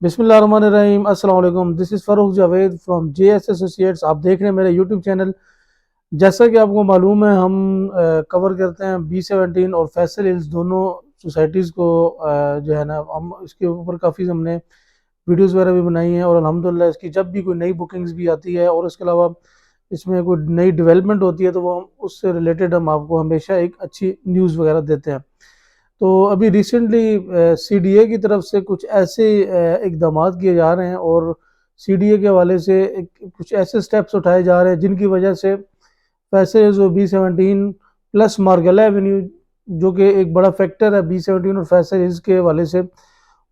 बिस्मिल्लाहिर्रहमानिर्रहीम। अस्सलाम वालेकुम। This is Farooq Javed from JS associates. आप देख रहे हैं मेरे यूट्यूब चैनल। जैसा कि आपको मालूम है, हम कवर करते हैं B17 और फैसल हिल्स दोनों सोसाइटीज़ को। जो है ना, हम इसके ऊपर काफ़ी हमने वीडियोस वगैरह भी बनाई हैं, और अल्हम्दुलिल्लाह इसकी जब भी कोई नई बुकिंग्स भी आती है और इसके अलावा इसमें कोई नई डेवलपमेंट होती है तो वो हम उससे रिलेटेड हम आपको हमेशा एक अच्छी न्यूज़ वगैरह देते हैं। तो अभी रिसेंटली सीडीए की तरफ से कुछ ऐसे इकदाम किए जा रहे हैं, और सीडीए के हवाले से कुछ ऐसे स्टेप्स उठाए जा रहे हैं जिनकी वजह से पैसे जो B17 प्लस मार्गला एवेन्यू, जो कि एक बड़ा फैक्टर है B17 और फैसल के हवाले से,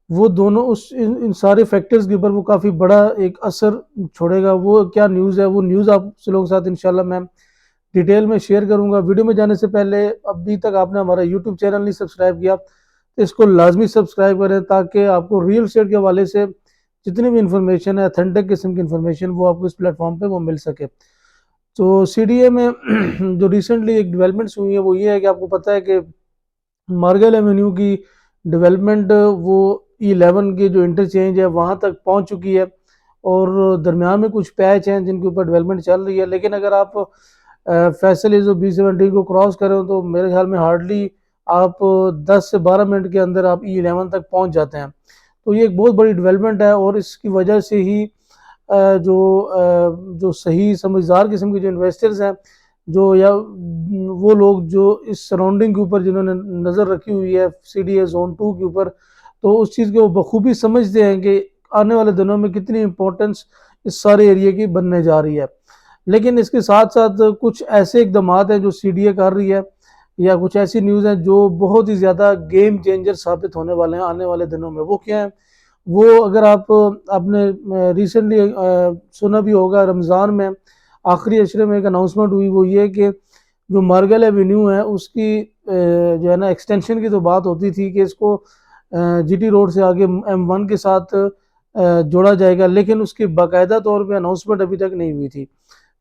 वो दोनों उस इन सारे फैक्टर्स के ऊपर वो काफ़ी बड़ा एक असर छोड़ेगा। वो क्या न्यूज़ है, वो न्यूज़ आप लोगों के साथ इंशाल्लाह मैं डिटेल में शेयर करूंगा। वीडियो में जाने से पहले, अभी तक आपने हमारा यूट्यूब चैनल नहीं सब्सक्राइब किया तो इसको लाजमी सब्सक्राइब करें, ताकि आपको रियल स्टेट के हवाले से जितनी भी इंफॉर्मेशन है, अथेंटिक किस्म की इंफॉर्मेशन, वो आपको इस प्लेटफॉर्म पे वो मिल सके। तो सीडीए में जो रिसेंटली एक डेवलपमेंट्स हुई है वो ये है कि आपको पता है कि मार्गल एवेन्यू की डेवलपमेंट वो E11 की जो इंटरचेंज है वहाँ तक पहुँच चुकी है, और दरमियान में कुछ पैच हैं जिनके ऊपर डेवलपमेंट चल रही है। लेकिन अगर आप फैसल जो B17 को क्रॉस करें तो मेरे ख्याल में हार्डली आप 10 से 12 मिनट के अंदर आप E11 तक पहुँच जाते हैं। तो ये एक बहुत बड़ी डेवलपमेंट है, और इसकी वजह से ही जो सही समझदार किस्म के जो इन्वेस्टर्स हैं, जो या वो लोग जो इस सराउंडिंग के ऊपर जिन्होंने नज़र रखी हुई है सीडीए जोन 2 के ऊपर, तो उस चीज़ को वो बखूबी समझते हैं कि आने वाले दिनों में कितनी इंपॉर्टेंस इस सारे एरिया की बनने जा रही है। लेकिन इसके साथ साथ कुछ ऐसे इकदाम हैं जो सीडीए कर रही है, या कुछ ऐसी न्यूज़ हैं जो बहुत ही ज़्यादा गेम चेंजर साबित होने वाले हैं आने वाले दिनों में। वो क्या है? वो अगर आपने रिसेंटली सुना भी होगा, रमज़ान में आखिरी अशरे में एक अनाउंसमेंट हुई, वो ये कि जो मार्गल एवेन्यू है उसकी जो है ना एक्सटेंशन की तो बात होती थी कि इसको जीटी रोड से आगे M1 के साथ जोड़ा जाएगा, लेकिन उसकी बाकायदा तौर पे अनाउंसमेंट अभी तक नहीं हुई थी।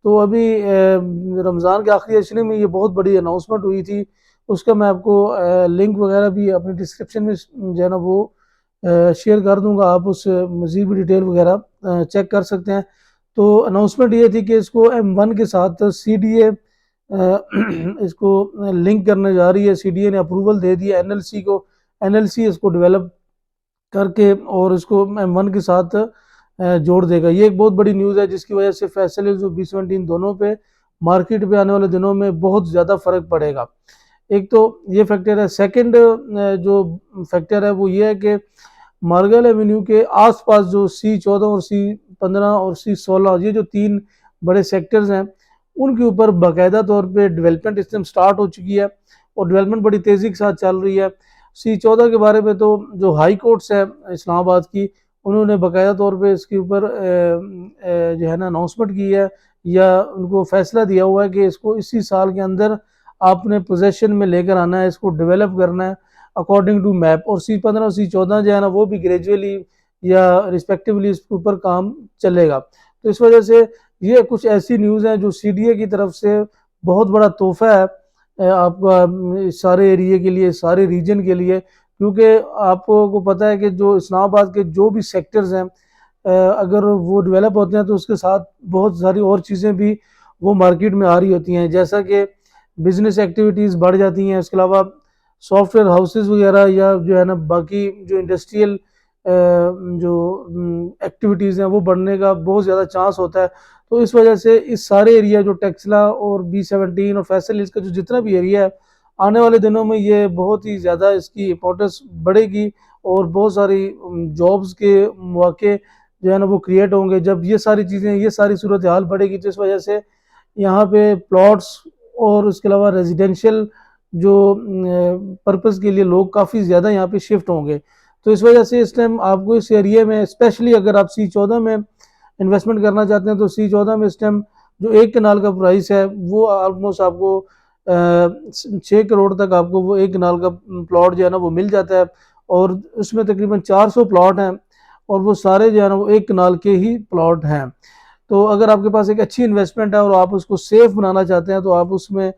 तो अभी रमज़ान के आखिरी अशरे में ये बहुत बड़ी अनाउंसमेंट हुई थी। उसका मैं आपको लिंक वगैरह भी अपने डिस्क्रिप्शन में जो है ना वो शेयर कर दूंगा। आप उस मज़ीद भी डिटेल वगैरह चेक कर सकते हैं। तो अनाउंसमेंट ये थी कि इसको M1 के साथ सीडीए इसको लिंक करने जा रही है। सीडीए ने अप्रूवल दे दिया एनएलसी को। एनएलसी इसको डेवलप करके और इसको M1 के साथ जोड़ देगा। ये एक बहुत बड़ी न्यूज़ है जिसकी वजह से फैसल जो B17 दोनों पे मार्केट पे आने वाले दिनों में बहुत ज़्यादा फर्क पड़ेगा। एक तो ये फैक्टर है। सेकंड जो फैक्टर है वो ये है कि मार्गल एवेन्यू के आसपास जो C14 और C15 और C16, ये जो तीन बड़े सेक्टर्स हैं, उनके ऊपर बाकायदा तौर पे डेवलपमेंट इस टाइम स्टार्ट हो चुकी है, और डेवलपमेंट बड़ी तेज़ी के साथ चल रही है। C14 के बारे में तो जो हाई कोर्ट्स है इस्लामाबाद की, उन्होंने बाकायदा तौर पे इसके ऊपर जो है ना अनाउंसमेंट की है, या उनको फैसला दिया हुआ है कि इसको इसी साल के अंदर आपने पोजेशन में लेकर आना है, इसको डेवलप करना है अकॉर्डिंग टू मैप। और C15 और C14 जो है ना वो भी ग्रेजुअली या रिस्पेक्टिवली इसके ऊपर काम चलेगा। तो इस वजह से ये कुछ ऐसी न्यूज़ हैं जो सीडीए की तरफ से बहुत बड़ा तोहफा है आपका सारे एरिया के लिए, सारे रीजन के लिए। क्योंकि आपको पता है कि जो इस्लामाबाद के जो भी सेक्टर्स हैं, अगर वो डेवलप होते हैं तो उसके साथ बहुत सारी और चीज़ें भी वो मार्केट में आ रही होती हैं, जैसा कि बिजनेस एक्टिविटीज़ बढ़ जाती हैं। इसके अलावा सॉफ्टवेयर हाउसेस वगैरह, या जो है ना बाकी जो इंडस्ट्रियल जो एक्टिविटीज़ हैं वो बढ़ने का बहुत ज़्यादा चांस होता है। तो इस वजह से इस सारे एरिया जो टेक्सला और B17 और फैसल इसका जो जितना भी एरिया है, आने वाले दिनों में ये बहुत ही ज़्यादा इसकी इम्पोर्टेंस बढ़ेगी, और बहुत सारी जॉब्स के मौके जो है ना वो क्रिएट होंगे। जब ये सारी चीज़ें, ये सारी सूरत हाल बढ़ेगी, तो इस वजह से यहाँ पे प्लॉट्स और उसके अलावा रेजिडेंशियल जो पर्पज़ के लिए लोग काफ़ी ज़्यादा यहाँ पे शिफ्ट होंगे। तो इस वजह से इस टाइम आपको इस एरिया में, स्पेशली अगर आप C14 में इन्वेस्टमेंट करना चाहते हैं, तो C14 में इस टाइम जो एक कनाल का प्राइस है वो ऑलमोस्ट आपको 6 करोड़ तक आपको वो एक कनाल का प्लॉट जो है ना वो मिल जाता है, और उसमें तकरीबन 400 प्लॉट हैं, और वो सारे जो है ना वो एक कनाल के ही प्लॉट हैं। तो अगर आपके पास एक अच्छी इन्वेस्टमेंट है और आप उसको सेफ बनाना चाहते हैं, तो आप उसमें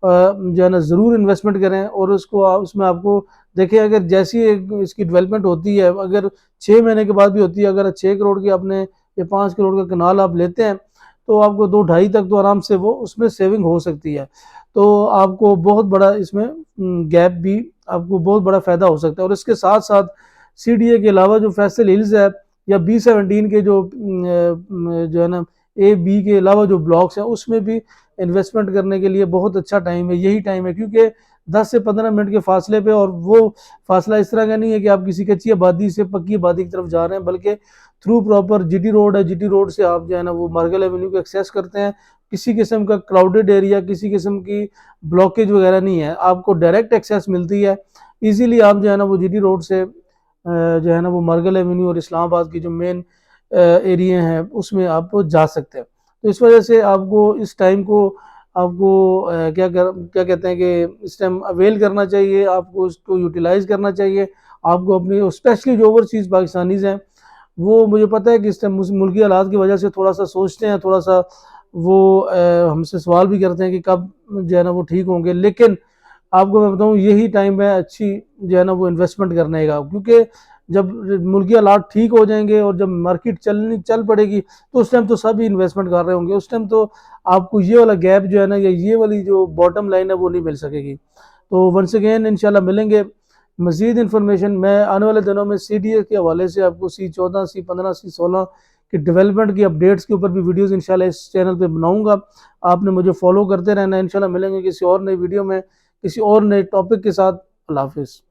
जो है ना ज़रूर इन्वेस्टमेंट करें और उसको उसमें आपको देखें, अगर जैसी इसकी डेवलपमेंट होती है, अगर 6 महीने के बाद भी होती है, अगर 6 करोड़ की आपने या 5 करोड़ का कनाल आप लेते हैं तो आपको 2-2.5 तक तो आराम से वो उसमें सेविंग हो सकती है। तो आपको बहुत बड़ा इसमें गैप भी आपको बहुत बड़ा फ़ायदा हो सकता है। और इसके साथ साथ CDA के अलावा जो फैसल हिल्स है या B17 के जो है ना A-B के अलावा जो ब्लॉक्स हैं उसमें भी इन्वेस्टमेंट करने के लिए बहुत अच्छा टाइम है, यही टाइम है, क्योंकि 10 से 15 मिनट के फासले पे, और वो फासला इस तरह का नहीं है कि आप किसी कच्ची आबादी से पक्की आबादी की तरफ जा रहे हैं, बल्कि थ्रू प्रॉपर GT रोड है, GT रोड से आप जो है ना वो मार्गल एवेन्यू को एक्सेस करते हैं। किसी किस्म का क्राउडेड एरिया, किसी किस्म की ब्लॉकेज वगैरह नहीं है, आपको डायरेक्ट एक्सेस मिलती है। इजीली आप जो है ना वो GT रोड से जो है ना वो मार्गल एवेन्यू और इस्लामाबाद की जो मेन एरिया हैं उसमें आप जा सकते हैं। तो इस वजह से आपको इस टाइम को आपको क्या कहते हैं कि इस टाइम अवेल करना चाहिए, आपको उसको यूटिलाइज करना चाहिए। आपको अपनी स्पेशली जो ओवरसीज़ पाकिस्तानीज़ हैं वो, मुझे पता है कि इस टाइम मुल्की हालात की वजह से थोड़ा सा सोचते हैं, थोड़ा सा वो हमसे सवाल भी करते हैं कि कब जो है ना वो ठीक होंगे, लेकिन आपको मैं बताऊं यही टाइम है अच्छी जो है ना वो इन्वेस्टमेंट करने का, क्योंकि जब मुल्की हालात ठीक हो जाएंगे और जब मार्केट चल पड़ेगी तो उस टाइम तो सभी इन्वेस्टमेंट कर रहे होंगे, उस टाइम तो आपको ये वाला गैप जो है ना या ये वाली जो बॉटम लाइन है वो नहीं मिल सकेगी। तो वंस अगेन इंशाल्लाह मिलेंगे। मज़ीद इन्फॉर्मेशन मैं आने वाले दिनों में CDA के हवाले से आपको C14, C15, C16 की डेवलपमेंट की अपडेट्स के ऊपर भी वीडियोस इंशाल्लाह इस चैनल पे बनाऊंगा। आपने मुझे फॉलो करते रहना है। इंशाल्लाह मिलेंगे किसी और नई वीडियो में किसी और नए टॉपिक के साथ। अल्लाह हाफिज़।